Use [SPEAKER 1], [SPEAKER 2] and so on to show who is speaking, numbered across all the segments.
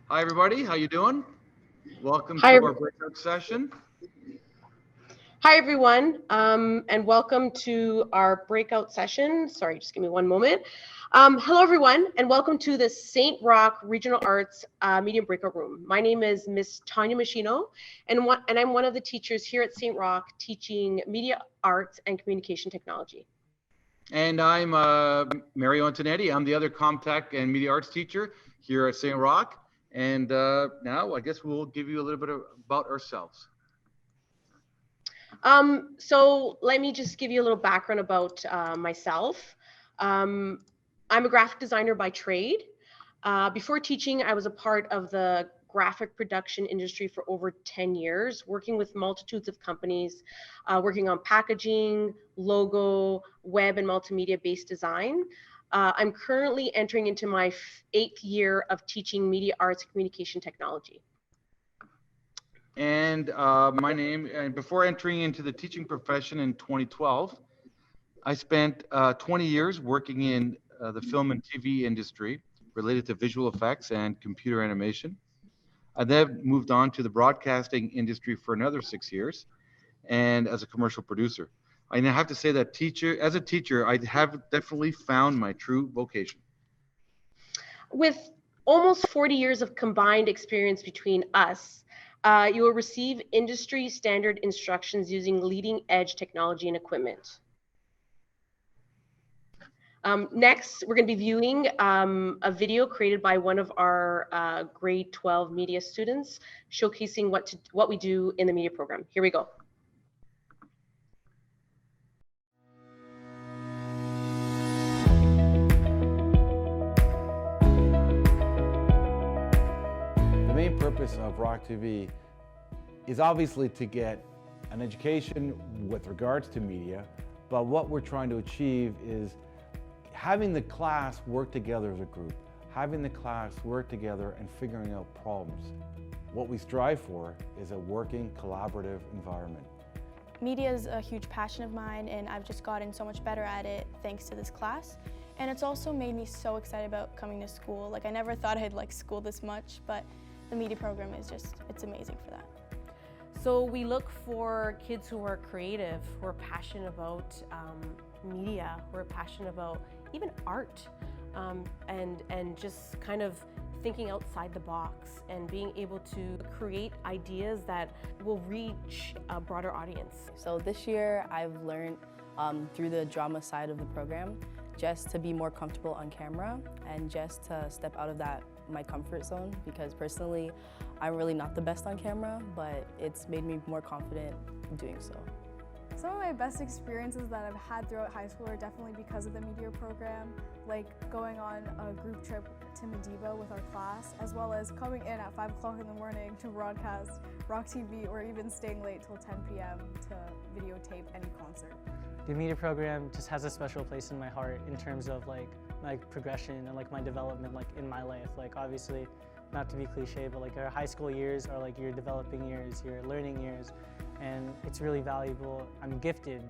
[SPEAKER 1] Hi, everybody. How you doing? Welcome
[SPEAKER 2] Hi,
[SPEAKER 1] to
[SPEAKER 2] ev-
[SPEAKER 1] our breakout session.
[SPEAKER 2] hi everyone, and welcome to our breakout session. Sorry, just give me one moment. Hello everyone, and welcome to the St. Rock Regional Arts Medium Breakout Room. My name is Miss Tanya Machino, and I'm one of the teachers here at St. Rock teaching media arts and communication technology.
[SPEAKER 1] And I'm Mario Antonetti. I'm the other Comtech and Media Arts teacher here at St. Rock. And now I guess we'll give you a little bit about ourselves.
[SPEAKER 2] So let me just give you a little background about myself. Um, I'm a graphic designer by trade. Before teaching, I was a part of the graphic production industry for over 10 years, working with multitudes of companies, working on packaging, logo, web, and multimedia based design. I'm currently entering into my eighth year of teaching media arts and communication technology.
[SPEAKER 1] And my name, and before entering into the teaching profession in 2012, I spent 20 years working in the film and TV industry related to visual effects and computer animation. I then moved on to the broadcasting industry for another 6 years and as a commercial producer. I have to say that as a teacher, I have definitely found my true vocation.
[SPEAKER 2] With almost 40 years of combined experience between us, you will receive industry standard instructions using leading edge technology and equipment. Next, we're going to be viewing a video created by one of our grade 12 media students showcasing what we do in the media program. Here we go.
[SPEAKER 3] The main purpose of Rock TV is obviously to get an education with regards to media, but what we're trying to achieve is having the class work together as a group, having the class work together and figuring out problems. What we strive for is a working, collaborative environment.
[SPEAKER 4] Media is a huge passion of mine, and I've just gotten so much better at it thanks to this class. And it's also made me so excited about coming to school. Like, I never thought I'd like school this much, but the media program is it's amazing for that.
[SPEAKER 5] So we look for kids who are creative, who are passionate about media, who are passionate about even art, and just kind of thinking outside the box and being able to create ideas that will reach a broader audience.
[SPEAKER 6] So this year I've learned through the drama side of the program just to be more comfortable on camera and just to step out of my comfort zone, because personally I'm really not the best on camera, but it's made me more confident doing so.
[SPEAKER 7] Some of my best experiences that I've had throughout high school are definitely because of the media program, like going on a group trip to Mediva with our class, as well as coming in at 5 o'clock in the morning to broadcast Rock TV, or even staying late till 10 p.m. to videotape any concert.
[SPEAKER 8] The media program just has a special place in my heart in terms of like my progression and like my development like in my life. Like, obviously, not to be cliche, but like our high school years are like your developing years, your learning years, and it's really valuable. I'm gifted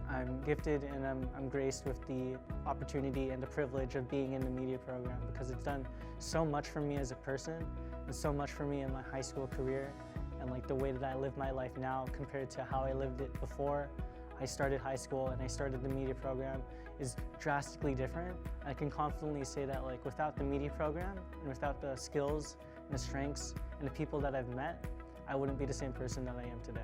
[SPEAKER 8] and I'm graced with the opportunity and the privilege of being in the media program, because it's done so much for me as a person and so much for me in my high school career, and like the way that I live my life now compared to how I lived it before I started high school and I started the media program is drastically different. I can confidently say that like without the media program and without the skills and the strengths and the people that I've met, I wouldn't be the same person that I am today.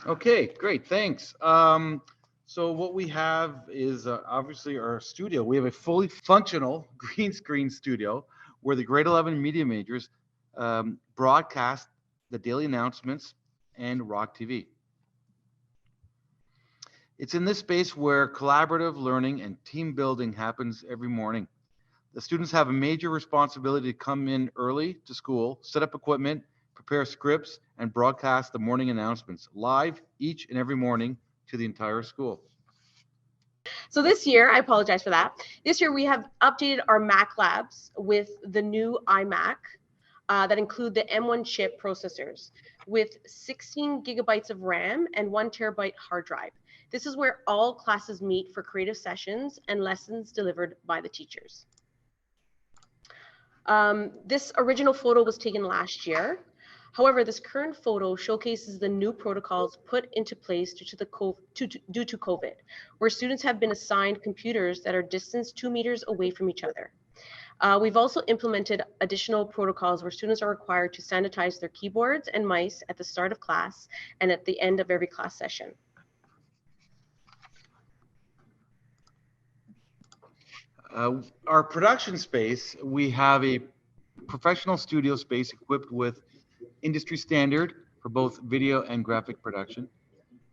[SPEAKER 1] Okay, great, thanks. So what we have is obviously our studio. We have a fully functional green screen studio where the grade 11 media majors broadcast the daily announcements and Rock TV. It's in this space where collaborative learning and team building happens every morning. The students have a major responsibility to come in early to school, set up equipment, prepare scripts, and broadcast the morning announcements live each and every morning to the entire school.
[SPEAKER 2] So this year, I apologize for that. This year we have updated our Mac labs with the new iMac. that include the M1 chip processors with 16 gigabytes of RAM and 1 terabyte hard drive. This is where all classes meet for creative sessions and lessons delivered by the teachers. This original photo was taken last year. However, this current photo showcases the new protocols put into place due to COVID, where students have been assigned computers that are distanced 2 meters away from each other. We've also implemented additional protocols where students are required to sanitize their keyboards and mice at the start of class and at the end of every class session.
[SPEAKER 1] Our production space, we have a professional studio space equipped with industry standard for both video and graphic production,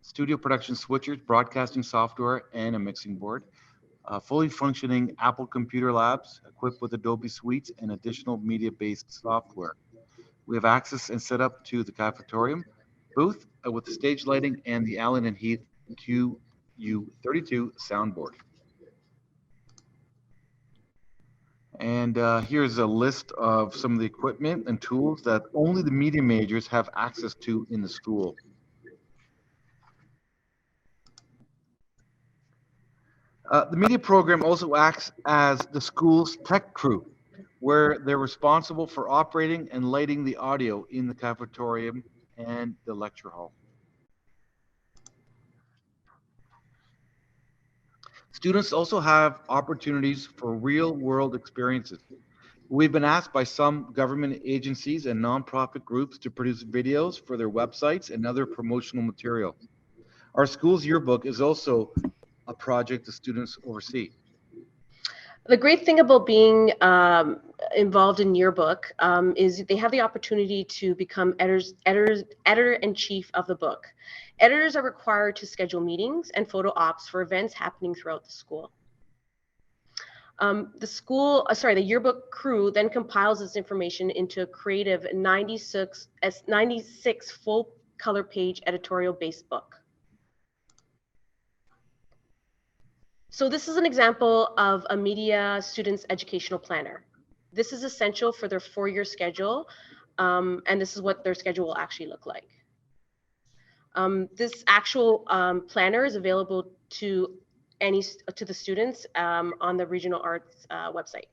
[SPEAKER 1] studio production switchers, broadcasting software, and a mixing board. Fully functioning Apple computer labs equipped with Adobe suites and additional media-based software. We have access and setup to the cafetorium booth with the stage lighting and the Allen and Heath QU32 soundboard. And here's a list of some of the equipment and tools that only the media majors have access to in the school. The media program also acts as the school's tech crew, where they're responsible for operating and lighting the audio in the cafetorium and the lecture hall. Students also have opportunities for real-world experiences. We've been asked by some government agencies and nonprofit groups to produce videos for their websites and other promotional material. Our school's yearbook is also a project the students oversee.
[SPEAKER 2] The great thing about being involved in yearbook is they have the opportunity to become editor-in-chief of the book. Editors are required to schedule meetings and photo ops for events happening throughout the school. The yearbook crew then compiles this information into a creative 96 full color page editorial based book. So this is an example of a media student's educational planner. This is essential for their 4-year schedule, and this is what their schedule will actually look like. This actual planner is available to the students on the Regional Arts website.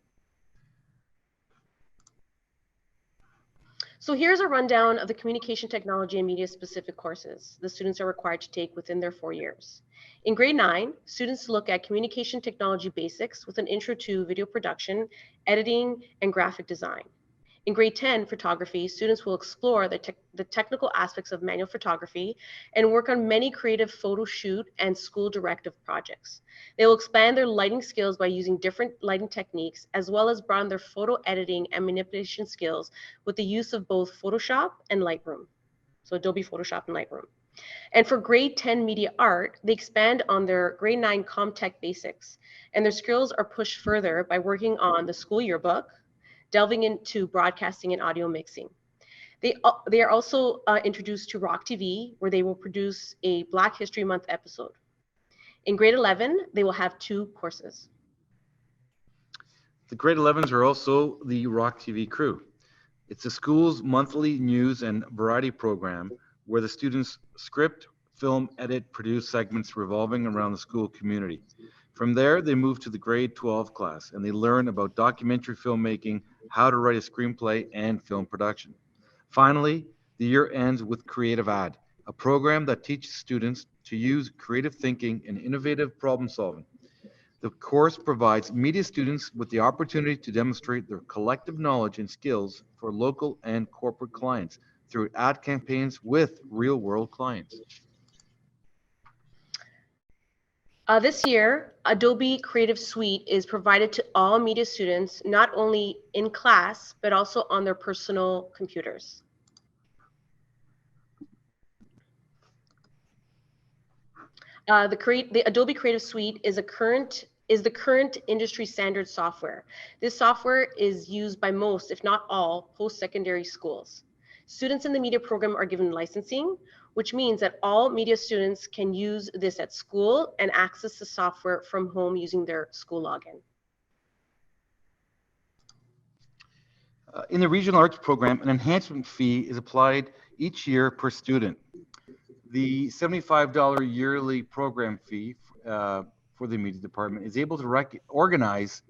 [SPEAKER 2] So here's a rundown of the communication technology and media specific courses the students are required to take within their 4 years. In grade 9, students look at communication technology basics with an intro to video production, editing, and graphic design. In grade 10, photography, students will explore the technical aspects of manual photography and work on many creative photo shoot and school directive projects. They will expand their lighting skills by using different lighting techniques, as well as broaden their photo editing and manipulation skills with the use of both Photoshop and Lightroom. So Adobe Photoshop and Lightroom. And for grade 10 media art, they expand on their grade 9 Comtech basics, and their skills are pushed further by working on the school yearbook, delving into broadcasting and audio mixing. They are also introduced to Rock TV, where they will produce a Black History Month episode. In grade 11, they will have 2 courses.
[SPEAKER 1] The grade 11s are also the Rock TV crew. It's the school's monthly news and variety program where the students script, film, edit, produce segments revolving around the school community. From there, they move to the grade 12 class and they learn about documentary filmmaking, how to write a screenplay, and film production. Finally, the year ends with Creative Ad, a program that teaches students to use creative thinking and innovative problem solving. The course provides media students with the opportunity to demonstrate their collective knowledge and skills for local and corporate clients through ad campaigns with real-world clients.
[SPEAKER 2] This year, Adobe Creative Suite is provided to all media students, not only in class, but also on their personal computers. The Adobe Creative Suite is the current industry standard software. This software is used by most, if not all, post-secondary schools. Students in the media program are given licensing, which means that all media students can use this at school and access the software from home using their school login.
[SPEAKER 1] In the Regional Arts Program, an enhancement fee is applied each year per student. The $75 yearly program fee for the media department is able to organize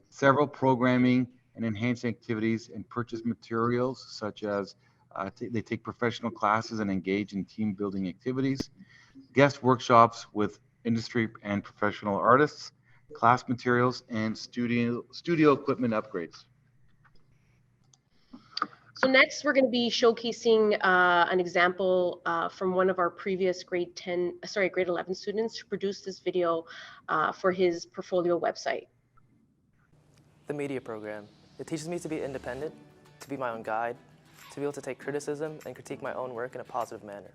[SPEAKER 1] several programming and enhancing activities and purchase materials such as they take professional classes and engage in team building activities, guest workshops with industry and professional artists, class materials, and studio equipment upgrades.
[SPEAKER 2] So next, we're going to be showcasing an example from one of our previous grade 11 students who produced this video for his portfolio website.
[SPEAKER 9] The media program. It teaches me to be independent, to be my own guide, to be able to take criticism and critique my own work in a positive manner.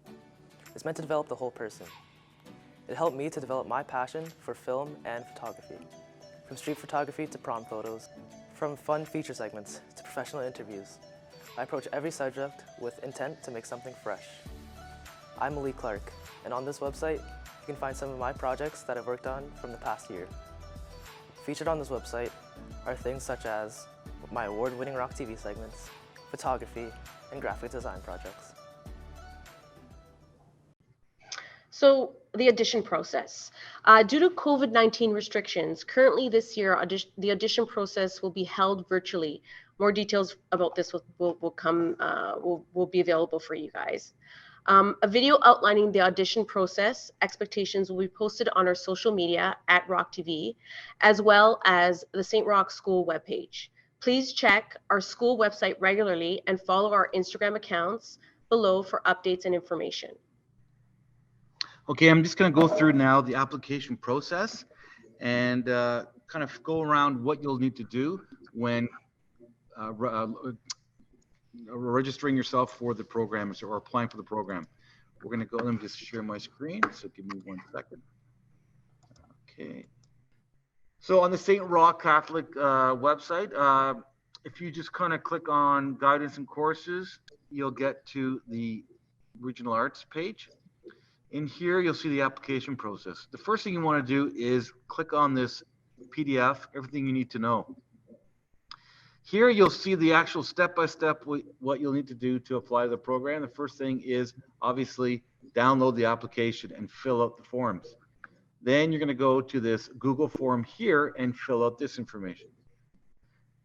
[SPEAKER 9] It's meant to develop the whole person. It helped me to develop my passion for film and photography, from street photography to prom photos, from fun feature segments to professional interviews. I approach every subject with intent to make something fresh. I'm Malik Clark, and on this website, you can find some of my projects that I've worked on from the past year. Featured on this website are things such as my award-winning Rock TV segments, photography, and graphic design projects.
[SPEAKER 2] So the audition process. Due to COVID-19 restrictions, currently this year, the audition process will be held virtually. More details about this will be available for you guys. A video outlining the audition process expectations will be posted on our social media at Rock TV, as well as the St. Roch School webpage. Please check our school website regularly and follow our Instagram accounts below for updates and information.
[SPEAKER 1] Okay, I'm just going to go through now the application process and kind of go around what you'll need to do when registering yourself for the program or applying for the program. We're going to go, let me just share my screen, so give me 1 second. Okay. So on the St. Roch Catholic website, if you just kind of click on guidance and courses, you'll get to the Regional Arts page. In here, you'll see the application process. The first thing you want to do is click on this PDF, everything you need to know. Here, you'll see the actual step-by-step what you'll need to do to apply to the program. The first thing is obviously download the application and fill out the forms. Then you're going to go to this Google form here and fill out this information.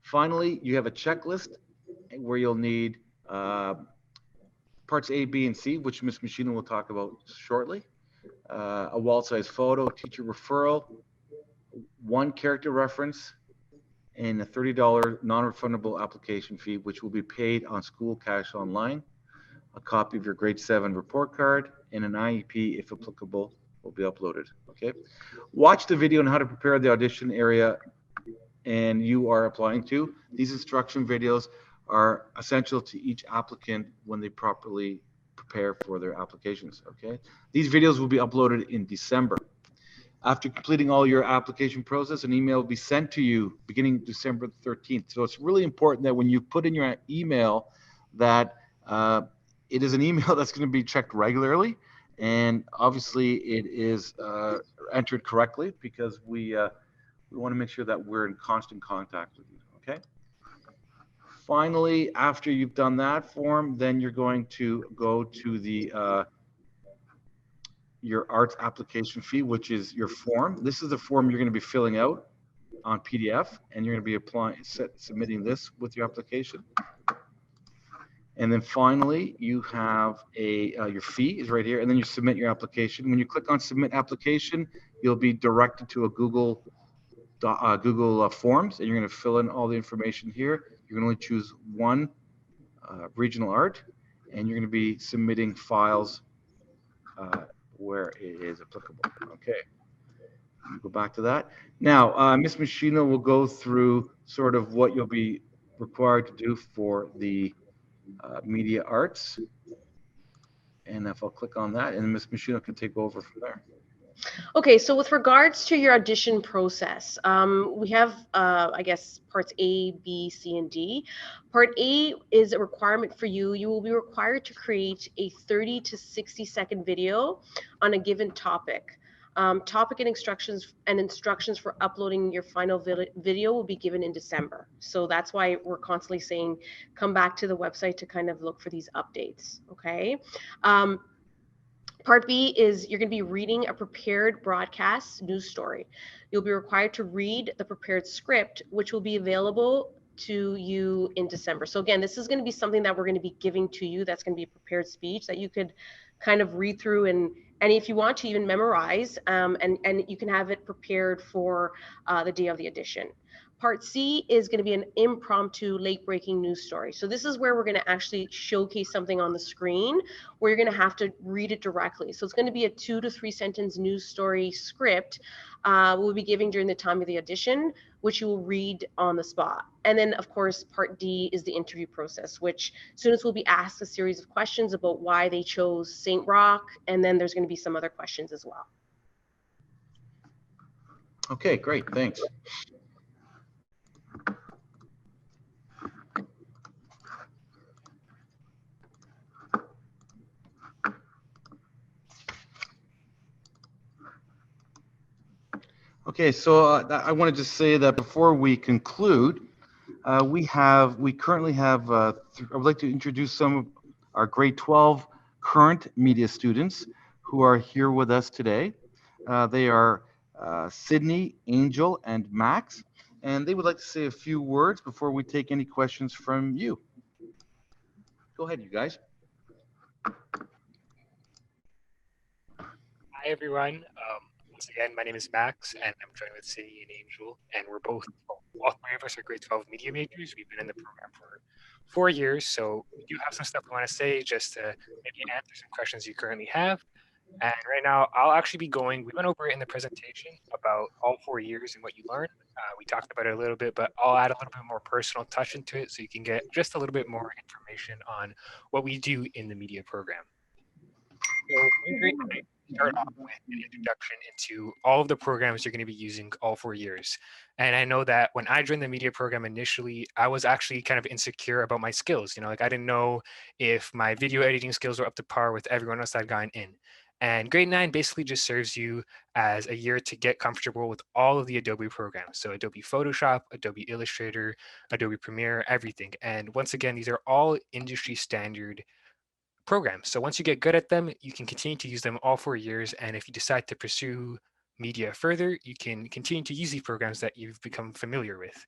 [SPEAKER 1] Finally, you have a checklist where you'll need parts A, B, and C, which Ms. Machina will talk about shortly. A wall-size photo, teacher referral, 1 character reference, and a $30 non-refundable application fee, which will be paid on school cash online. A copy of your grade 7 report card and an IEP, if applicable, will be uploaded. Okay. Watch the video on how to prepare the audition area and you are applying to. These instruction videos are essential to each applicant when they properly prepare for their applications. Okay. These videos will be uploaded in December. After completing all your application process, an email will be sent to you beginning December 13th. So it's really important that when you put in your email that it is an email that's going to be checked regularly. And obviously it is entered correctly because we want to make sure that we're in constant contact with you. Okay. Finally, after you've done that form, then you're going to go to the your arts application fee, which is your form. This is the form you're going to be filling out on PDF, and you're going to be submitting this with your application. And then finally, you have your fee is right here, and then you submit your application. When you click on submit application, you'll be directed to a Google Forms, and you're going to fill in all the information here. You're going to only choose one regional art, and you're going to be submitting files where it is applicable. Okay, go back to that. Now, Ms. Machina will go through sort of what you'll be required to do for the media arts. And if I'll click on that, and Ms. Machina can take over from there.
[SPEAKER 2] Okay, so with regards to your audition process, we have, I guess, parts A, B, C, and D. Part A is a requirement for you. You will be required to create a 30 to 60 second video on a given topic. Topic and instructions for uploading your final video will be given in December. So that's why we're constantly saying, come back to the website to kind of look for these updates. Okay. Part B is you're going to be reading a prepared broadcast news story. You'll be required to read the prepared script, which will be available to you in December. So again, this is going to be something that we're going to be giving to you. That's going to be a prepared speech that you could kind of read through and if you want to even memorize, and you can have it prepared for the day of the audition. Part C is going to be an impromptu late breaking news story. So this is where we're going to actually showcase something on the screen where you're going to have to read it directly. So it's going to be a 2 to 3 sentence news story script we'll be giving during the time of the audition, which you will read on the spot. And then of course, part D is the interview process, which students will be asked a series of questions about why they chose St. Roch. And then there's going to be some other questions as well.
[SPEAKER 1] Okay, great, thanks. Okay, so I want to just say that before we conclude, we currently have, I would like to introduce some of our grade 12 current media students who are here with us today. They are Sydney, Angel, and Max, and they would like to say a few words before we take any questions from you. Go ahead, you guys.
[SPEAKER 10] Hi, everyone. Once again, my name is Max, and I'm joined with Sydney and Angel, and all three of us are grade 12 media majors. We've been in the program for 4 years, so we do have some stuff we want to say just to maybe answer some questions you currently have. And right now, I'll actually be we went over it in the presentation about all 4 years and what you learned. We talked about it a little bit, but I'll add a little bit more personal touch into it so you can get just a little bit more information on what we do in the media program. So in grade 9, start off with an introduction into all of the programs you're going to be using all 4 years. And I know that when I joined the media program initially, I was actually kind of insecure about my skills. Like I didn't know if my video editing skills were up to par with everyone else that had gone in. And grade 9 basically just serves you as a year to get comfortable with all of the Adobe programs. So Adobe Photoshop, Adobe Illustrator, Adobe Premiere, everything. And once again, these are all industry standard programs. So once you get good at them, you can continue to use them all 4 years. And if you decide to pursue media further, you can continue to use these programs that you've become familiar with.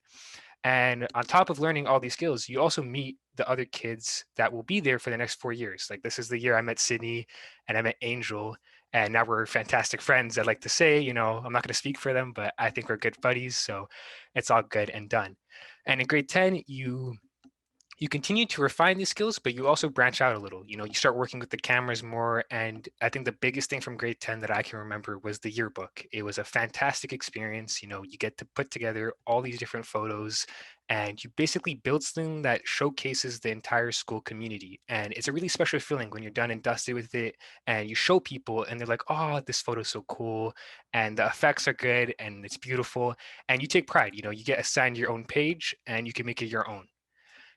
[SPEAKER 10] And on top of learning all these skills, you also meet the other kids that will be there for the next 4 years. Like this is the year I met Sydney and I met Angel, and now we're fantastic friends. I'd like to say, I'm not going to speak for them, but I think we're good buddies. So it's all good and done. And in grade 10, you continue to refine these skills, but you also branch out a little. You start working with the cameras more. And I think the biggest thing from grade 10 that I can remember was the yearbook. It was a fantastic experience. You get to put together all these different photos and you basically build something that showcases the entire school community. And it's a really special feeling when you're done and dusted with it and you show people and they're like, oh, this photo's so cool. And the effects are good and it's beautiful. And you take pride, you get assigned your own page and you can make it your own.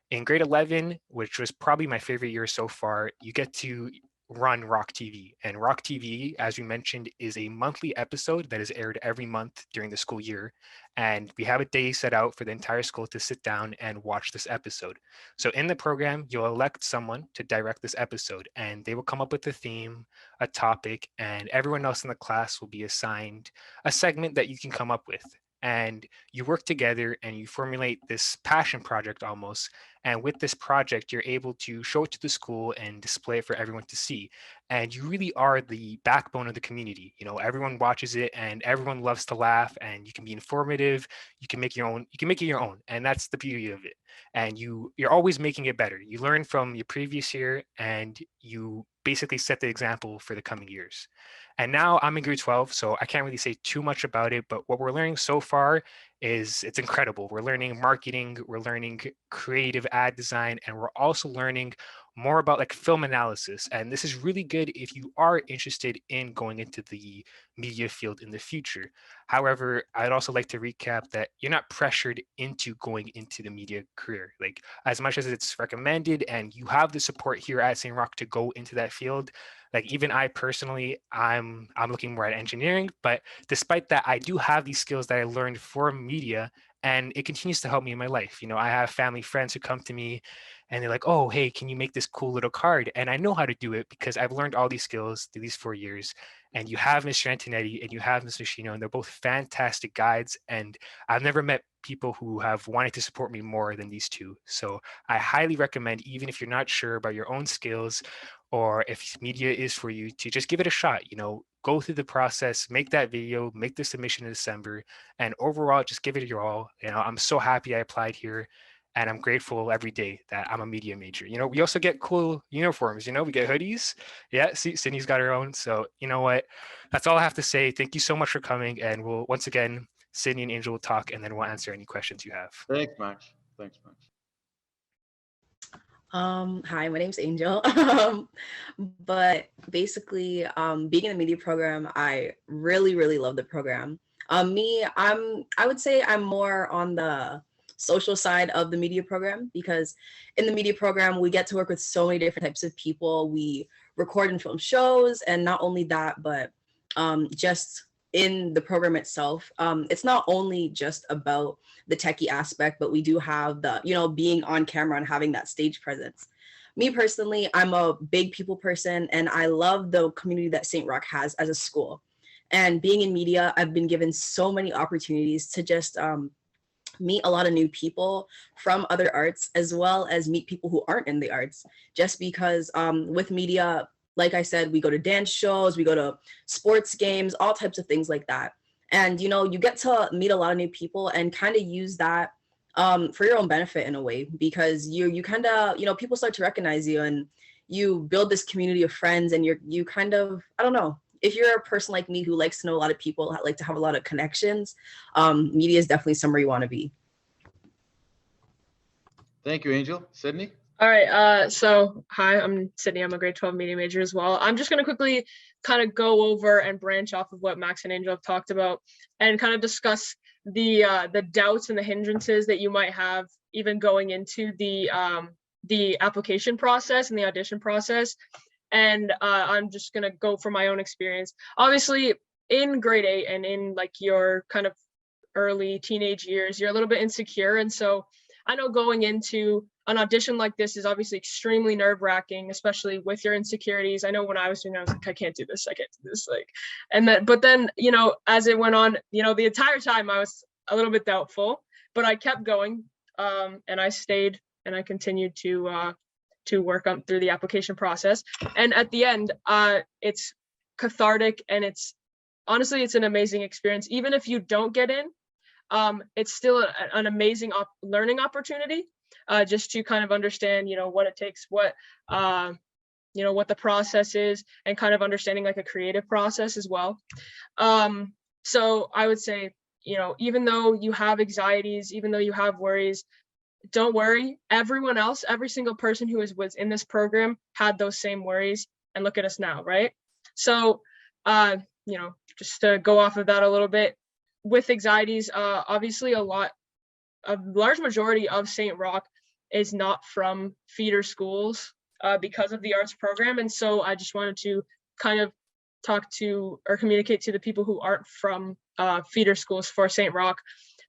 [SPEAKER 10] In grade 11, which was probably my favorite year so far, you get to run Rock TV. And Rock TV, as we mentioned, is a monthly episode that is aired every month during the school year. And we have a day set out for the entire school to sit down and watch this episode. So in the program, you'll elect someone to direct this episode, and they will come up with a theme, a topic, and everyone else in the class will be assigned a segment that you can come up with. And you work together and you formulate this passion project almost. And with this project, you're able to show it to the school and display it for everyone to see. And you really are the backbone of the community. Everyone watches it and everyone loves to laugh, and you can be informative. You can make it your own. And that's the beauty of it. And you're always making it better. You learn from your previous year and you basically set the example for the coming years. And now I'm in grade 12, so I can't really say too much about it, but what we're learning so far is it's incredible. We're learning marketing, we're learning creative ad design, and we're also learning more about like film analysis. And this is really good if you are interested in going into the media field in the future. However, I'd also like to recap that you're not pressured into going into the media career. Like, as much as it's recommended and you have the support here at St. Roch to go into that field, like even I personally, I'm looking more at engineering, but despite that, I do have these skills that I learned for media, and it continues to help me in my life. You know, I have family friends who come to me and they're like, oh, hey, can you make this cool little card? And I know how to do it because I've learned all these skills through these 4 years. And you have Mr. Antonetti and you have Mr. Shino, and they're both fantastic guides. And I've never met people who have wanted to support me more than these two. So I highly recommend, even if you're not sure about your own skills or if media is for you, to just give it a shot. You know, go through the process, make that video, make the submission in December, and overall, just give it your all. You know, I'm so happy I applied here. And I'm grateful every day that I'm a media major. You know, we also get cool uniforms. You know, we get hoodies. Yeah, see, Sydney's got her own. So you know what? That's all I have to say. Thank you so much for coming. And we'll, once again, Sydney and Angel will talk, and then we'll answer any questions you have.
[SPEAKER 1] Thanks, Max. Thanks, Max.
[SPEAKER 6] Hi, my name's Angel. But basically, being in the media program, I really love the program. I would say I'm more on the social side of the media program, because in the media program, we get to work with so many different types of people. We record and film shows, and not only that, but just in the program itself, it's not only just about the techie aspect, but we do have the, you know, being on camera and having that stage presence. Me personally, I'm a big people person, and I love the community that St. Roch has as a school. And being in media, I've been given so many opportunities to just meet a lot of new people from other arts, as well as meet people who aren't in the arts, just because with media, like I said, we go to dance shows, we go to sports games, all types of things like that. And, you know, you get to meet a lot of new people and kind of use that for your own benefit in a way, because you kind of, you know, people start to recognize you, and you build this community of friends, and you kind of, I don't know, if you're a person like me who likes to know a lot of people, like to have a lot of connections, media is definitely somewhere you want to be.
[SPEAKER 1] Thank you, Angel. Sydney?
[SPEAKER 11] All right, so hi, I'm Sydney. I'm a grade 12 media major as well. I'm just going to quickly kind of go over and branch off of what Max and Angel have talked about, and kind of discuss the doubts and the hindrances that you might have even going into the application process and the audition process. And I'm just going to go from my own experience. Obviously, in grade 8 and in like your kind of early teenage years, you're a little bit insecure. And so I know going into an audition like this is obviously extremely nerve-wracking, especially with your insecurities. I know when I was doing it, I was like, I can't do this, like, and then, but then, you know, as it went on, you know, the entire time I was a little bit doubtful, but I kept going, and I stayed, and I continued to work on through the application process. And at the end, it's cathartic, and it's honestly, it's an amazing experience. Even if you don't get in, it's still an amazing learning opportunity, just to kind of understand, you know, what it takes, what, you know, what the process is, and kind of understanding like a creative process as well. So I would say, you know, even though you have anxieties, even though you have worries, don't worry. Everyone else, every single person who was in this program had those same worries, and look at us now, right? So, you know, just to go off of that a little bit, with anxieties, obviously a large majority of St. Roch is not from feeder schools because of the arts program. And so I just wanted to kind of talk to or communicate to the people who aren't from feeder schools for St. Roch.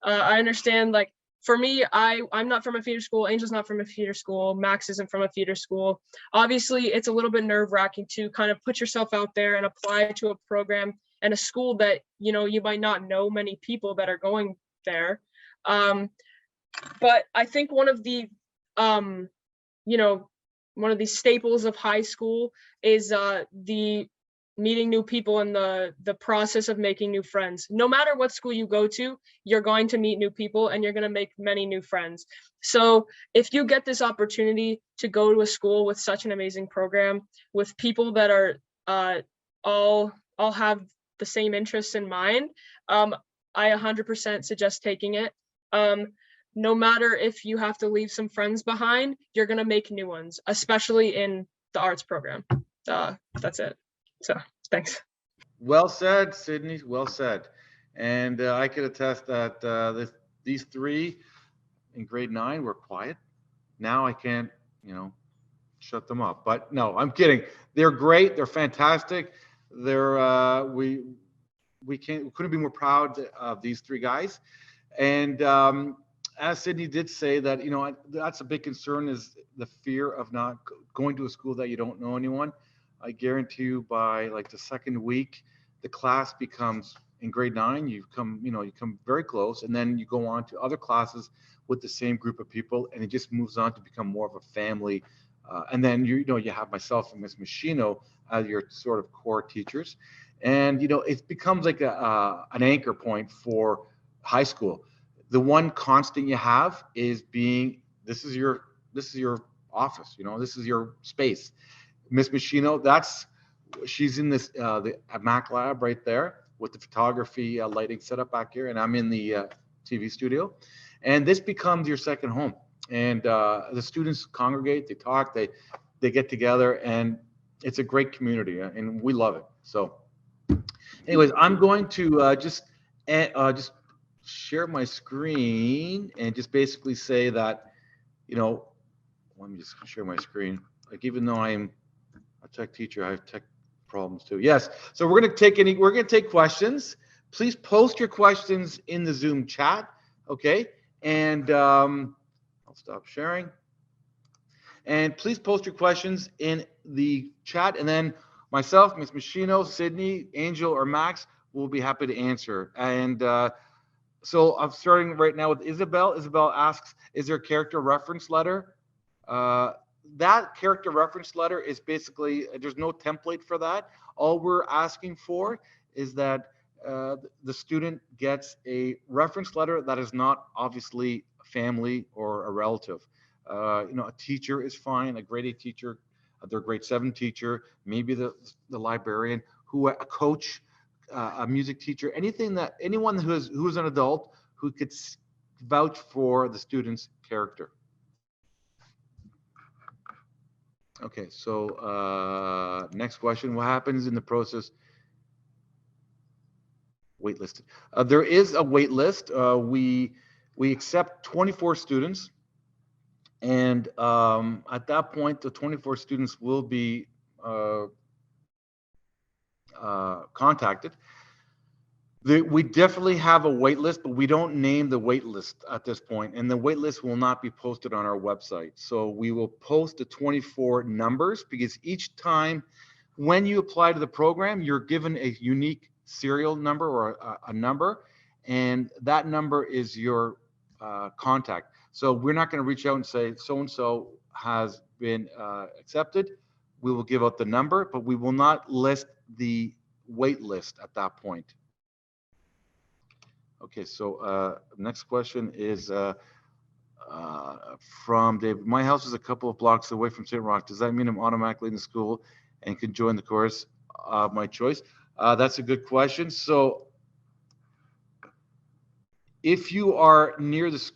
[SPEAKER 11] I understand, like, for me, I'm not from a feeder school. Angel's not from a feeder school. Max isn't from a feeder school. Obviously, it's a little bit nerve-wracking to kind of put yourself out there and apply to a program and a school that, you know, you might not know many people that are going there. But I think one of the, you know, one of the staples of high school is the meeting new people and the process of making new friends. No matter what school you go to, you're going to meet new people, and you're going to make many new friends. So if you get this opportunity to go to a school with such an amazing program, with people that are all have the same interests in mind, I 100% suggest taking it. no matter if you have to leave some friends behind, you're going to make new ones, especially in the arts program. That's it. So thanks.
[SPEAKER 1] Well said, Sydney. Well said. And I could attest that these three in grade 9 were quiet. Now I can't, shut them up. But no, I'm kidding. They're great. They're fantastic. They're we couldn't be more proud of these three guys. And as Sydney did say that, that's a big concern, is the fear of not going to a school that you don't know anyone. I guarantee you by like the second week, the class becomes, in grade 9, you come very close, and then you go on to other classes with the same group of people, and it just moves on to become more of a family. And then you have myself and Miss Machino as your sort of core teachers, and it becomes like an anchor point for high school. The one constant you have is this is your office, this is your space. Miss Machino, she's in this the Mac lab right there with the photography lighting setup back here, and I'm in the TV studio, and this becomes your second home. And the students congregate, they talk, they get together, and it's a great community, and we love it. So anyways, I'm going to just share my screen and just basically say that, let me just share my screen. Like, even though I'm a tech teacher, I have tech problems too. Yes. So we're going to take questions. Please post your questions in the Zoom chat. Okay. And I'll stop sharing. And please post your questions in the chat, and then myself, Ms. Machino, Sydney, Angel, or Max will be happy to answer. And so I'm starting right now with Isabel. Isabel asks, is there a character reference letter? That character reference letter is basically, there's no template for that. All we're asking for is that the student gets a reference letter that is not obviously family or a relative. A teacher is fine, a grade 8 teacher, their grade 7 teacher, maybe the librarian, a coach, a music teacher, anyone who is an adult who could vouch for the student's character. Okay, so next question: what happens in the process? Waitlisted. There is a wait list. We accept 24 students, and at that point, the 24 students will be contacted. We definitely have a wait list, but we don't name the wait list at this point, and the wait list will not be posted on our website. So we will post the 24 numbers, because each time when you apply to the program, you're given a unique serial number or a number, and that number is your contact. So we're not going to reach out and say so-and-so has been accepted. We will give out the number, but we will not list the wait list at that point. Okay, so next question is from Dave. My house is a couple of blocks away from St. Roch. Does that mean I'm automatically in the school and can join the course of my choice? That's a good question. So if you are near the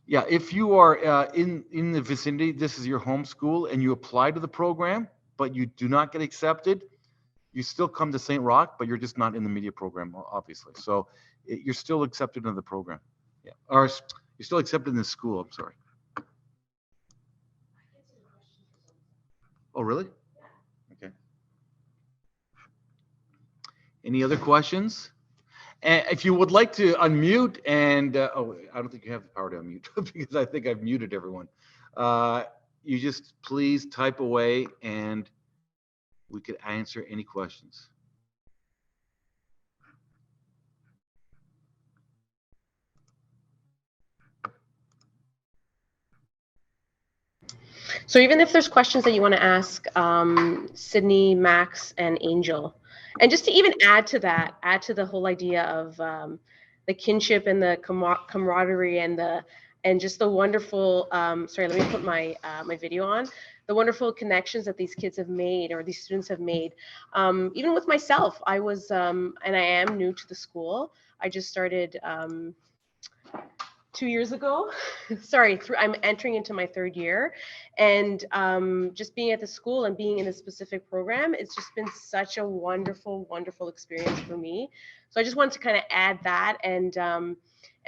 [SPEAKER 1] if you are in the vicinity, this is your home school, and you apply to the program, but you do not get accepted, you still come to St. Roch, but you're just not in the media program, obviously. So you're still accepted into the program. Yeah, or you're still accepted in the school. I'm sorry. Oh, really? Okay. Any other questions? And if you would like to unmute, and I don't think you have the power to unmute because I think I've muted everyone. You just please type away, and we could answer any questions.
[SPEAKER 2] So even if there's questions that you want to ask Sydney, Max, and Angel, and just to even add to that, add to the whole idea of the kinship and the camaraderie and just the wonderful, sorry, let me put my my video on, the wonderful connections that these kids have made, or these students have made. Even with myself, I was, and I am new to the school. I just started 2 years ago. Sorry, I'm entering into my 3rd year, and just being at the school and being in a specific program, it's just been such a wonderful, wonderful experience for me. So I just wanted to kind of add that, and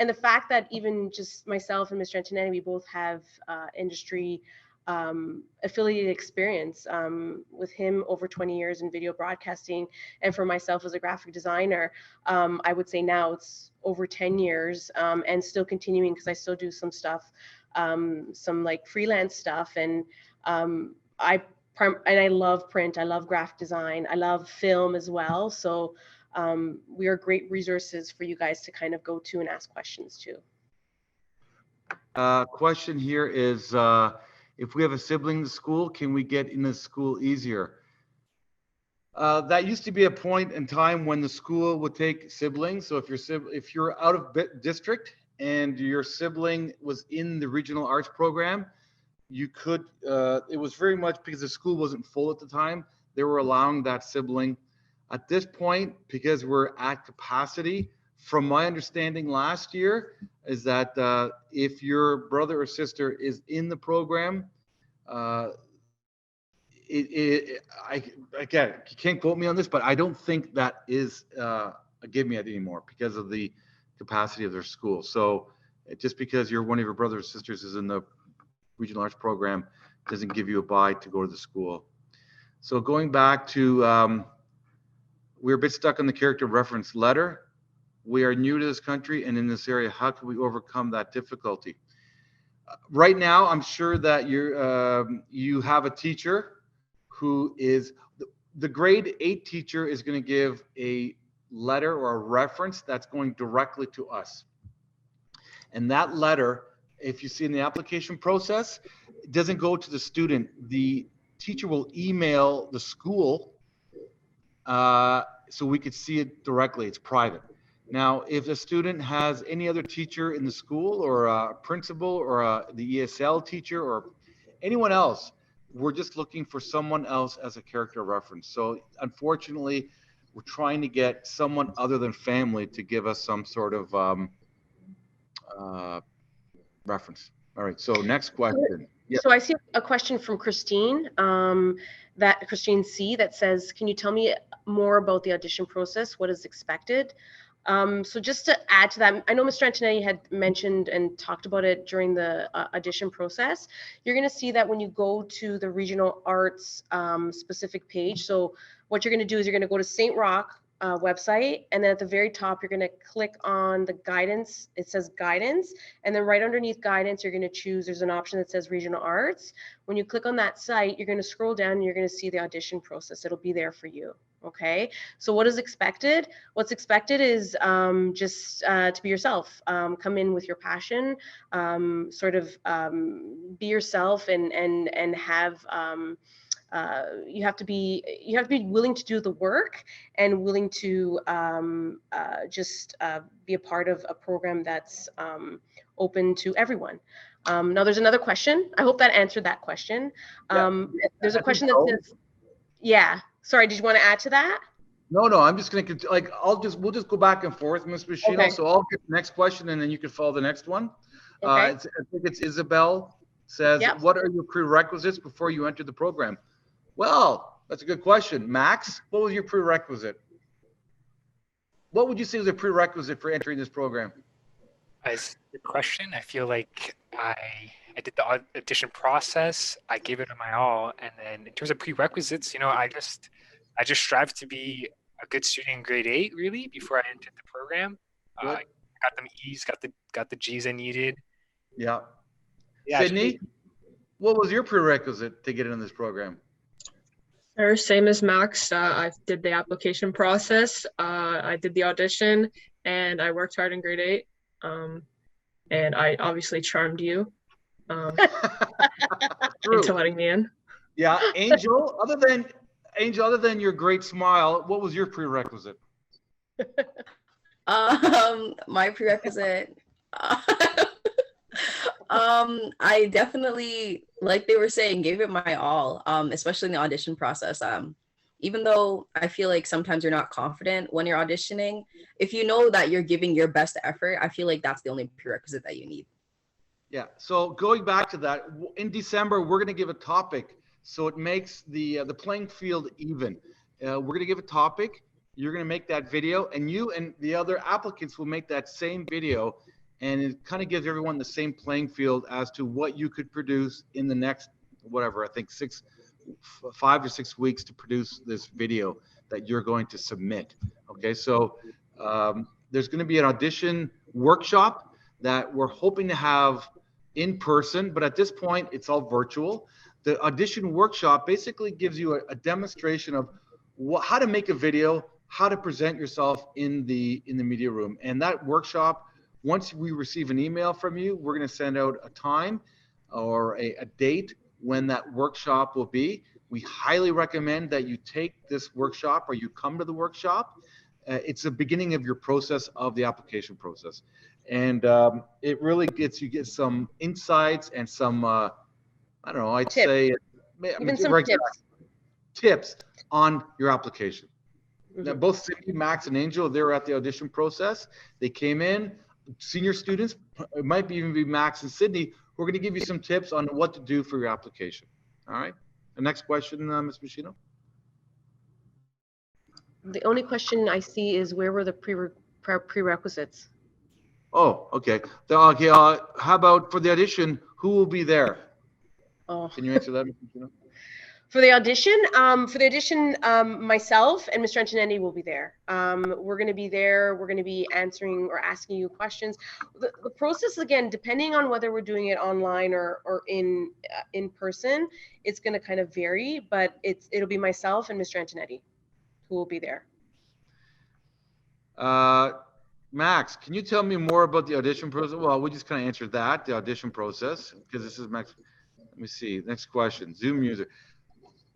[SPEAKER 2] the fact that even just myself and Mr. Antonetti, we both have industry affiliated experience, with him over 20 years in video broadcasting, and for myself as a graphic designer, I would say now it's over 10 years, and still continuing, because I still do some stuff, some like freelance stuff, and I love print, I love graphic design, I love film as well. So we are great resources for you guys to kind of go to and ask questions to.
[SPEAKER 1] Question here is, if we have a sibling in the school, can we get in the school easier? That used to be a point in time when the school would take siblings. So if you're out of district and your sibling was in the regional arts program, you could, it was very much because the school wasn't full at the time, they were allowing that sibling. At this point, because we're at capacity, from my understanding last year, is that if your brother or sister is in the program, again, you can't quote me on this, but I don't think that is a give me anymore because of the capacity of their school. So just because one of your brothers or sisters is in the regional arts program doesn't give you a buy to go to the school. So going back to, we're a bit stuck on the character reference letter. We are new to this country and in this area. How can we overcome that difficulty? Right now, I'm sure that you have a teacher who is, the grade 8 teacher is going to give a letter or a reference that's going directly to us. And that letter, if you see in the application process, it doesn't go to the student. The teacher will email the school so we could see it directly. It's private. Now, if the student has any other teacher in the school or a principal or the ESL teacher or anyone else, we're just looking for someone else as a character reference. So unfortunately, we're trying to get someone other than family to give us some sort of reference. All right, so next question. Yeah.
[SPEAKER 2] So I see a question from Christine, Christine C, that says, can you tell me more about the audition process? What is expected? So just to add to that, I know Mr. Antonetti had mentioned and talked about it during the audition process. You're going to see that when you go to the regional arts specific page. So what you're going to do is you're going to go to St. Roch website, and then at the very top, you're going to click on the guidance. It says guidance, and then right underneath guidance, you're going to choose, there's an option that says regional arts. When you click on that site, you're going to scroll down and you're going to see the audition process. It'll be there for you. Okay, so what is expected? What's expected is just to be yourself. Come in with your passion, sort of be yourself, and have you have to be willing to do the work and willing to just be a part of a program that's open to everyone. Now there's another question. I hope that answered that question. There's a question that says, yeah. Sorry, did you want to add to that?
[SPEAKER 1] No, I'm just going to we'll just go back and forth, Ms. Machino. Okay. So I'll get the next question and then you can follow the next one. Okay. I think it's Isabel says, yep. What are your prerequisites before you enter the program? Well, that's a good question. Max, what was your prerequisite? What would you say was a prerequisite for entering this program?
[SPEAKER 10] That's a good question. I feel like I did the audition process. I gave it my all, and then in terms of prerequisites, I just strive to be a good student in grade 8, really, before I entered the program. Got them E's, got the G's I needed.
[SPEAKER 1] Yeah. Sydney, what was your prerequisite to get into this program?
[SPEAKER 11] Same as Max. I did the application process. I did the audition, and I worked hard in grade 8. And I obviously charmed you into letting me in.
[SPEAKER 1] Yeah, Angel. Other than your great smile, what was your prerequisite?
[SPEAKER 12] My prerequisite. I definitely, like they were saying, gave it my all, especially in the audition process. even though I feel like sometimes you're not confident when you're auditioning, if you know that you're giving your best effort, I feel like that's the only prerequisite that you need.
[SPEAKER 1] Yeah. So going back to that, in December we're going to give a topic, so it makes the playing field even. We're going to give a topic. You're going to make that video, and you and the other applicants will make that same video, and it kind of gives everyone the same playing field as to what you could produce in the next, whatever, I think 5 to 6 weeks to produce this video that you're going to submit. Okay, so there's going to be an audition workshop that we're hoping to have in person, but at this point it's all virtual. The audition workshop basically gives you a demonstration of how to make a video, how to present yourself in the media room. And that workshop, once we receive an email from you, we're going to send out a time or a date when that workshop will be. We highly recommend that you take this workshop or you come to the workshop. It's the beginning of your process of the application process. And it really gets you some insights and some, I don't know, I'd
[SPEAKER 2] Tips.
[SPEAKER 1] say,
[SPEAKER 2] Even some
[SPEAKER 1] tips on your application. Now,
[SPEAKER 2] Mhm.
[SPEAKER 1] both Cindy, Max, and Angel, they were at the audition process. They came in, senior students, it might even be Max and Sydney. We're going to give you some tips on what to do for your application. All right. The next question, Ms. Machino.
[SPEAKER 2] The only question I see is where were the prerequisites?
[SPEAKER 1] Oh, okay. Okay. How about for the audition? Who will be there?
[SPEAKER 2] Oh.
[SPEAKER 1] Can you answer that, Ms. Machino?
[SPEAKER 2] For the audition, myself and Mr. Antonetti will be there. We're going to be there. We're going to be answering or asking you questions. The process, again, depending on whether we're doing it online or in person, it's going to kind of vary. But it'll be myself and Mr. Antonetti who will be there.
[SPEAKER 1] Max, can you tell me more about the audition process? Well, we just kind of answered that, the audition process, because this is Max. Let me see. Next question. Zoom user.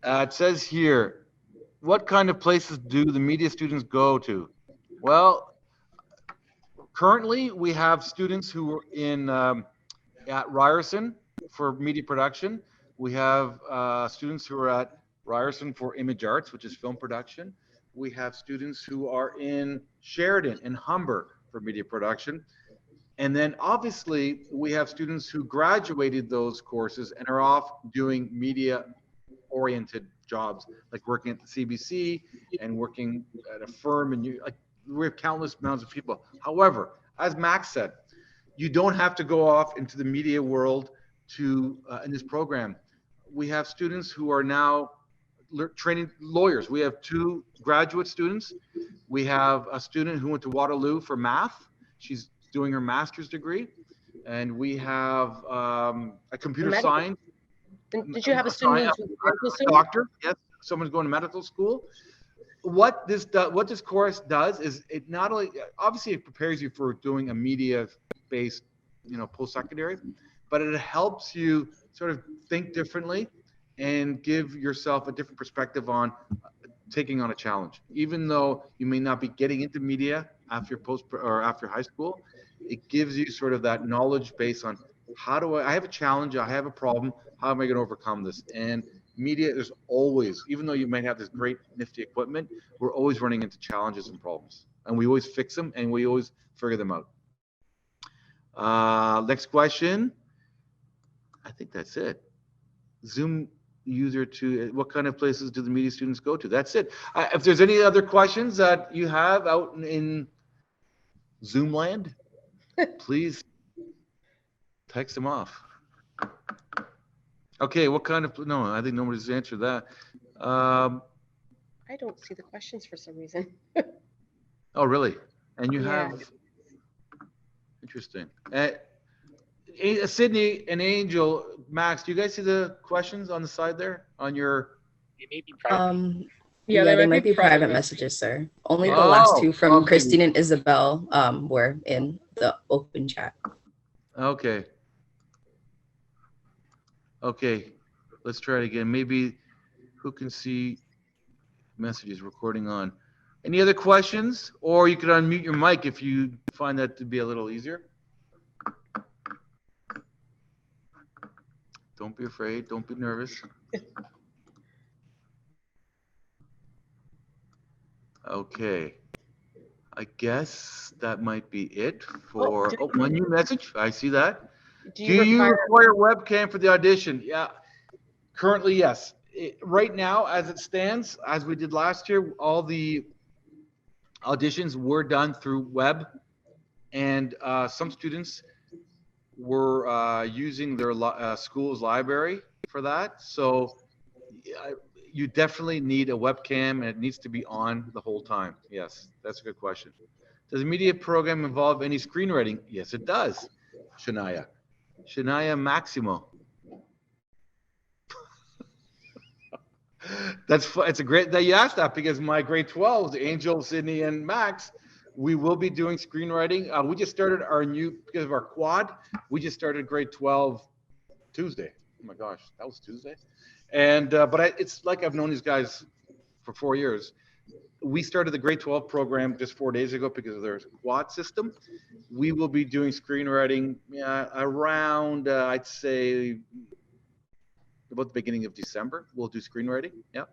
[SPEAKER 1] It says here, what kind of places do the media students go to? Well, currently we have students who are in at Ryerson for media production. We have students who are at Ryerson for image arts, which is film production. We have students who are in Sheridan and Humber for media production. And then obviously we have students who graduated those courses and are off doing media oriented jobs, like working at the CBC and working at a firm, and we have countless amounts of people. However, as Max said, you don't have to go off into the media world to in this program. We have students who are now training lawyers. We have 2 graduate students. We have a student who went to Waterloo for math. She's doing her master's degree. And we have a computer science.
[SPEAKER 2] Did you have a student who's
[SPEAKER 1] a doctor? Yes, someone's going to medical school. What this course does is it not only, obviously it prepares you for doing a media-based, post-secondary, but it helps you sort of think differently and give yourself a different perspective on taking on a challenge. Even though you may not be getting into media after after high school, it gives you sort of that knowledge base on how I have a challenge, I have a problem, how am I going to overcome this? And media is always, even though you might have this great nifty equipment, we're always running into challenges and problems, and we always fix them and we always figure them out. Next question. I think that's it. Zoom user what kind of places do the media students go to? That's it. If there's any other questions that you have out in Zoom land, please text them off. Okay, what kind of, no, I think nobody's answered that.
[SPEAKER 2] I don't see the questions for some reason.
[SPEAKER 1] Oh, really? And you have, interesting. Sydney and Angel, Max, do you guys see the questions on the side there on your?
[SPEAKER 10] It may be private.
[SPEAKER 12] Yeah, they might be private messages, sir. Only the last 2 from Christine and Isabel were in the open chat.
[SPEAKER 1] Okay. Okay, let's try it again. Maybe who can see messages recording on? Any other questions? Or you could unmute your mic if you find that to be a little easier. Don't be afraid. Don't be nervous. Okay. I guess that might be it
[SPEAKER 2] Oh,
[SPEAKER 1] for, oh, my new message. I see that.
[SPEAKER 2] do
[SPEAKER 1] Do
[SPEAKER 2] you
[SPEAKER 1] you
[SPEAKER 2] require?
[SPEAKER 1] require webcam for the audition? Yeah, currently, yes. Right now, as it stands, as we did last year, all the auditions were done through web, and some students were using their school's library for that. So yeah, you definitely need a webcam, and it needs to be on the whole time. Yes, that's a good question. Does the media program involve any screenwriting? Yes, it does. Shania. Shania Maximo. It's a great that you asked that because my grade 12s, Angel, Sydney, and Max, we will be doing screenwriting. We just started our new because of our quad. We just started grade 12 Tuesday. Oh my gosh, that was Tuesday. And it's like I've known these guys for 4 years. We started the grade 12 program just 4 days ago because of their quad system. We will be doing screenwriting around I'd say about the beginning of December. We'll do screenwriting. Yeah.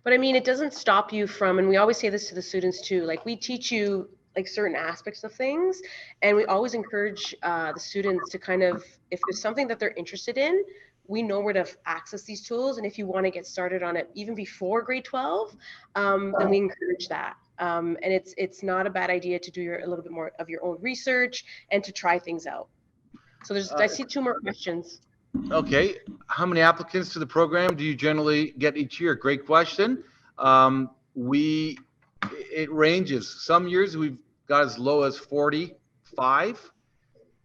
[SPEAKER 2] But I mean, it doesn't stop you from, and we always say this to the students too, like we teach you like certain aspects of things, and we always encourage the students to kind of, if there's something that they're interested in, we know where to access these tools. And if you want to get started on it even before grade 12, then we encourage that. And it's not a bad idea to do a little bit more of your own research and to try things out. So I see two more questions.
[SPEAKER 1] Okay. How many applicants to the program do you generally get each year? Great question. It ranges. Some years we've got as low as 45,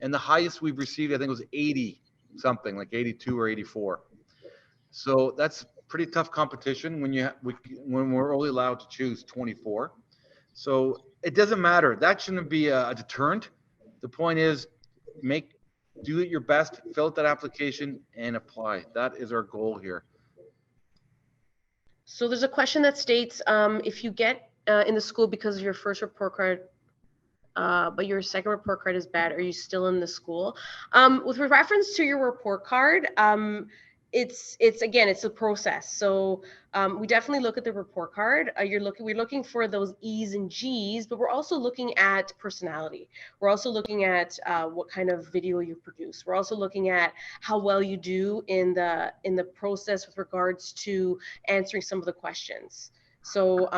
[SPEAKER 1] and the highest we've received, I think, was 80 something, like 82 or 84. So that's pretty tough competition when we're only allowed to choose 24. So it doesn't matter. That shouldn't be a deterrent. The point is, do it your best, fill out that application, and apply. That is our goal here.
[SPEAKER 2] So there's a question that states, if you get in the school because of your first report card, but your second report card is bad, are you still in the school? With reference to your report card, it's a process. So we definitely look at the report card. We're looking for those E's and G's, but we're also looking at personality. We're also looking at what kind of video you produce. We're also looking at how well you do in the process with regards to answering some of the questions. So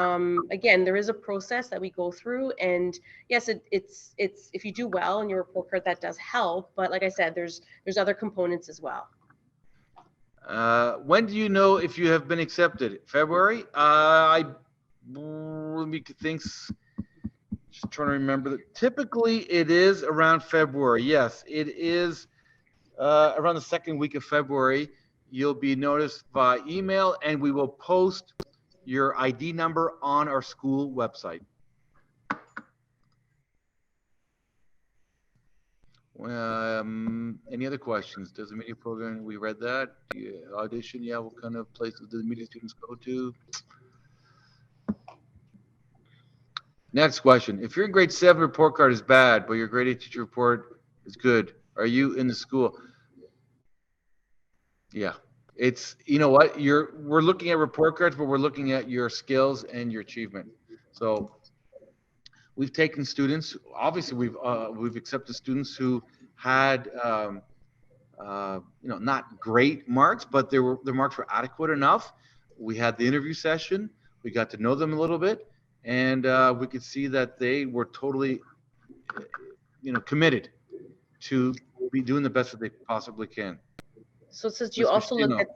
[SPEAKER 2] again, there is a process that we go through, and yes, it's if you do well in your report card, that does help. But like I said, there's other components as well.
[SPEAKER 1] When do you know if you have been accepted? February? Let me think. Just trying to remember. Typically, it is around February. Yes, it is around the second week of February. You'll be noticed by email, and we will post your ID number on our school website. Any other questions? Does the media program, we read that. Audition, yeah, what kind of places do the media students go to? Next question. If your grade 7 report card is bad, but your grade 8 teacher report is good, are you in the school? Yeah. It's, you know what, we're looking at report cards, but we're looking at your skills and your achievement. So we've taken students, obviously we've accepted students who had not great marks, but their marks were adequate enough. We had the interview session, we got to know them a little bit, and we could see that they were totally committed to be doing the best that they possibly can.
[SPEAKER 2] So it says you also look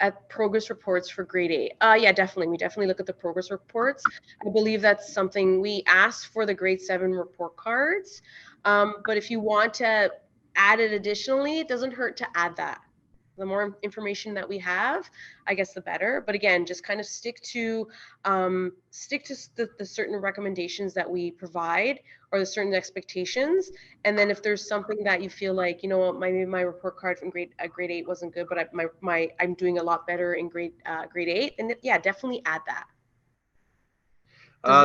[SPEAKER 2] at progress reports for grade 8. Yeah, definitely. We definitely look at the progress reports. I believe that's something we ask for the grade 7 report cards. But if you want to add it additionally, it doesn't hurt to add that. The more information that we have, I guess the better. But again, just kind of stick to the certain recommendations that we provide or the certain expectations. And then if there's something that you feel like, you know what, maybe my report card from grade 8 wasn't good, but I'm doing a lot better in grade 8, and yeah, definitely add that.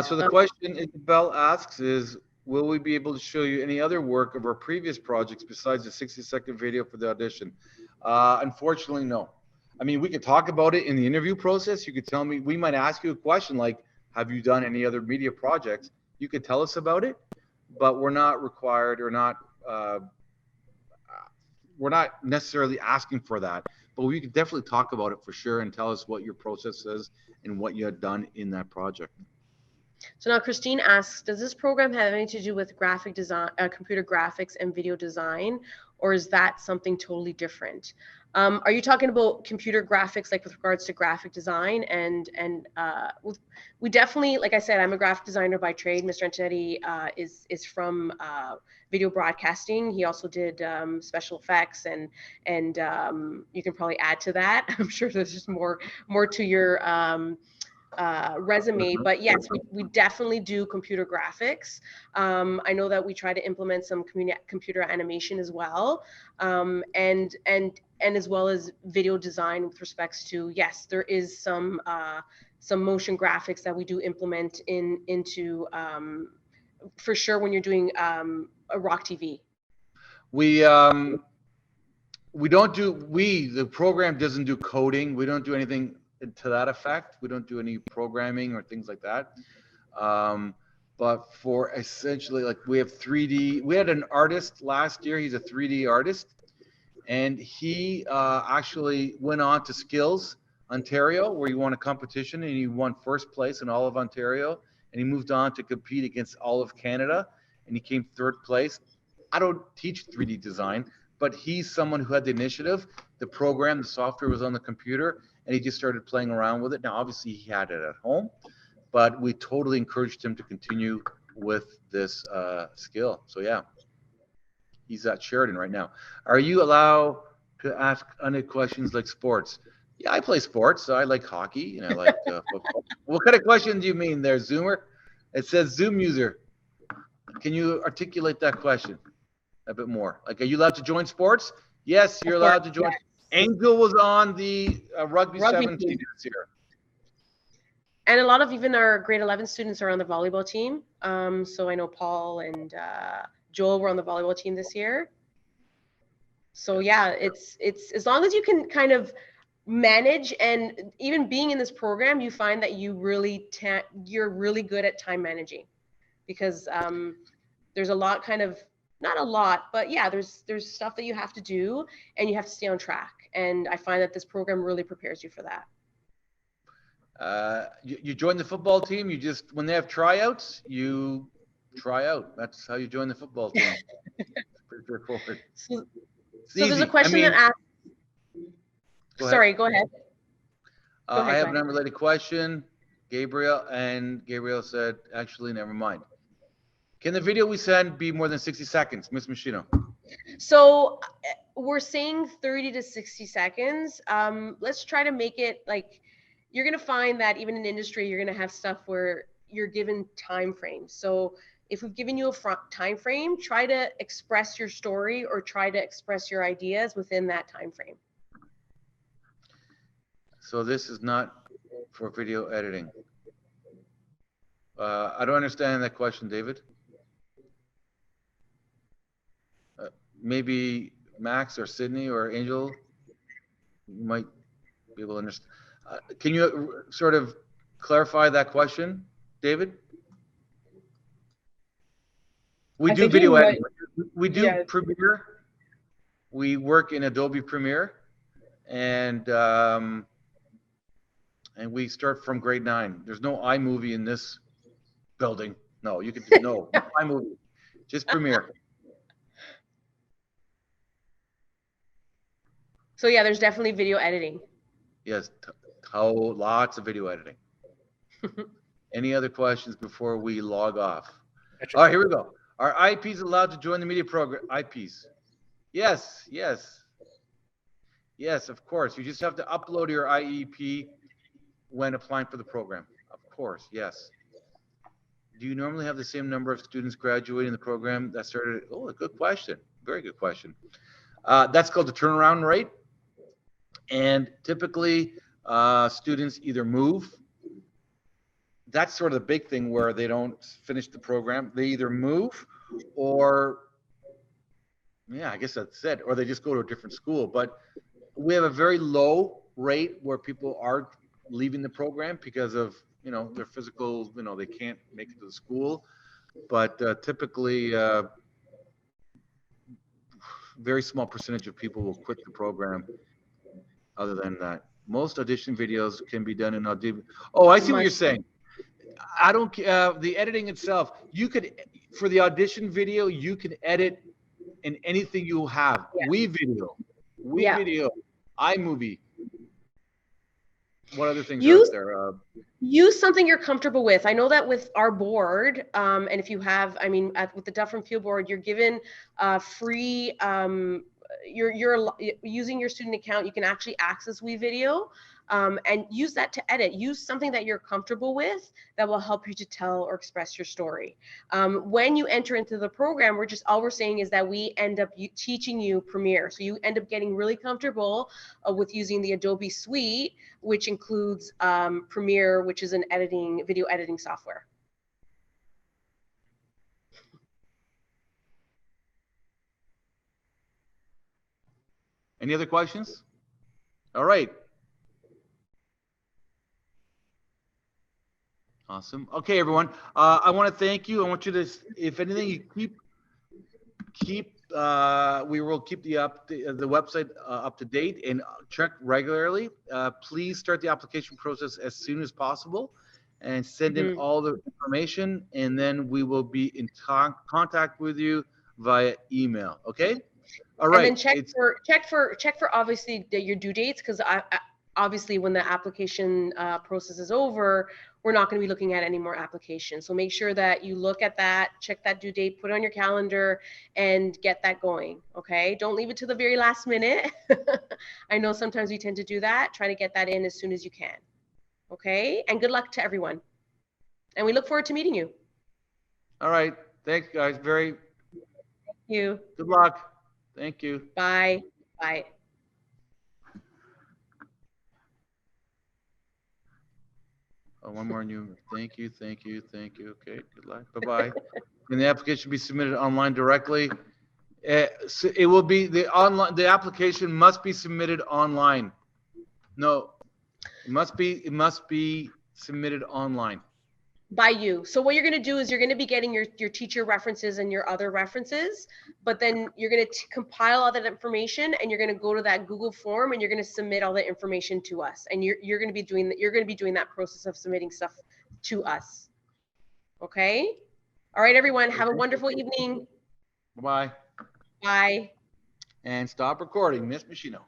[SPEAKER 1] So the question Isabel asks is, will we be able to show you any other work of our previous projects besides the 60-second video for the audition? Unfortunately, no. I mean, we could talk about it in the interview process. You could tell me, we might ask you a question like, have you done any other media projects? You could tell us about it, but we're not required or not, we're not necessarily asking for that, but we could definitely talk about it for sure and tell us what your process is and what you had done in that project.
[SPEAKER 2] So now Christine asks, does this program have anything to do with graphic design, computer graphics and video design, or is that something totally different? Are you talking about computer graphics, like with regards to graphic design? We definitely, like I said, I'm a graphic designer by trade. Mr. Antonetti is from video broadcasting. He also did special effects, and you can probably add to that. I'm sure there's just more to your resume, but yes, we definitely do computer graphics. I know that we try to implement some computer animation as well, and as well as video design with respects to, yes, there is some motion graphics that we do implement into for sure when you're doing a Rock TV.
[SPEAKER 1] The program doesn't do coding. We don't do anything to that effect. We don't do any programming or things like that. But for essentially, like, we have 3D, we had an artist last year. He's a 3D artist, and he actually went on to Skills Ontario, where he won a competition and he won first place in all of Ontario, and he moved on to compete against all of Canada, and he came third place. I don't teach 3D design, but he's someone who had the initiative. The program, the software was on the computer, and he just started playing around with it. Now, obviously, he had it at home, but we totally encouraged him to continue with this skill. So yeah, he's at Sheridan right now. Are you allowed to ask any questions like sports? Yeah, I play sports, so I like hockey and I like football. What kind of question do you mean there, Zoomer? It says Zoom user. Can you articulate that question a bit more? Like, are you allowed to join sports? Yes, you're allowed to join. Yes. Angel was on the rugby 17 team this year.
[SPEAKER 2] And a lot of even our grade 11 students are on the volleyball team. So I know Paul and Joel were on the volleyball team this year. So yeah, it's as long as you can kind of manage, and even being in this program, you find that you really you're really good at time managing, because there's a lot, kind of, not a lot, but yeah, there's stuff that you have to do and you have to stay on track. And I find that this program really prepares you for that.
[SPEAKER 1] You join the football team, you just, when they have tryouts, you try out. That's how you join the football team. Pretty straightforward.
[SPEAKER 2] So there's a question that asks, sorry, go ahead.
[SPEAKER 1] I have an unrelated question. Gabriel said, actually, never mind. Can the video we send be more than 60 seconds, Miss Machino?
[SPEAKER 2] So we're saying 30 to 60 seconds. Let's try to make it, like, you're going to find that even in industry, you're going to have stuff where you're given time frames. So if we've given you a time frame, try to express your story or try to express your ideas within that time frame.
[SPEAKER 1] So this is not for video editing. I don't understand that question, David. Maybe Max or Sydney or Angel, you might be able to understand. Can you sort of clarify that question, David? We do video editing. We do Premiere. We work in Adobe Premiere, and we start from grade 9. There's no iMovie in this building. No, you could do no iMovie, just Premiere.
[SPEAKER 2] So yeah, there's definitely video editing.
[SPEAKER 1] Yes, lots of video editing. Any other questions before we log off? All right, here we go. Are IEPs allowed to join the media program? IEPs? Yes, yes. Yes, of course. You just have to upload your IEP when applying for the program. Of course, yes. Do you normally have the same number of students graduating the program that started? Oh, a good question. Very good question. That's called the turnaround rate. And typically, students either move. That's sort of the big thing where they don't finish the program. They either move or, yeah, I guess that's it, or they just go to a different school. But we have a very low rate where people are leaving the program because of, their physical, they can't make it to the school. But typically, very small percentage of people will quit the program. Other than that, most audition videos can be done in Audition. Oh, I see what you're saying. I don't, the editing itself, you could, for the audition video, you can edit in anything you have.
[SPEAKER 2] Yeah.
[SPEAKER 1] WeVideo, iMovie. What other things are
[SPEAKER 2] Use
[SPEAKER 1] out there?
[SPEAKER 2] use something you're comfortable with. I know that with our board, and if you have, with the Dufferin Field Board, you're given free. You're using your student account. You can actually access WeVideo, and use that to edit. Use something that you're comfortable with that will help you to tell or express your story. When you enter into the program, all we're saying is that we end up teaching you Premiere. So you end up getting really comfortable with using the Adobe Suite, which includes Premiere, which is an video editing software.
[SPEAKER 1] Any other questions? All right. Awesome. Okay, everyone. I want to thank you. I want you to, if anything, you we will keep the website up to date and check regularly. Please start the application process as soon as possible and send in all the information, and then we will be in contact with you via email. Okay. All right.
[SPEAKER 2] And then check for obviously your due dates, because obviously when the application process is over, we're not going to be looking at any more applications. So make sure that you look at that, check that due date, put it on your calendar, and get that going. Okay. Don't leave it to the very last minute. I know sometimes we tend to do that. Try to get that in as soon as you can. Okay. And good luck to everyone. And we look forward to meeting you.
[SPEAKER 1] All right. Thanks, guys.
[SPEAKER 2] Thank you.
[SPEAKER 1] Good luck. Thank you.
[SPEAKER 2] Bye. Bye.
[SPEAKER 1] Oh, one more new. Thank you. Okay. Good luck. Bye-bye. And the application be submitted online directly. So it will be the application must be submitted online. No, it must be submitted online.
[SPEAKER 2] By you. So what you're going to do is you're going to be getting your teacher references and your other references, but then you're going to compile all that information, and you're going to go to that Google form, and you're going to submit all the information to us. And you're going to be doing that process of submitting stuff to us. Okay. All right, everyone. Have a wonderful evening.
[SPEAKER 1] Bye.
[SPEAKER 2] Bye.
[SPEAKER 1] And stop recording, Miss Machino.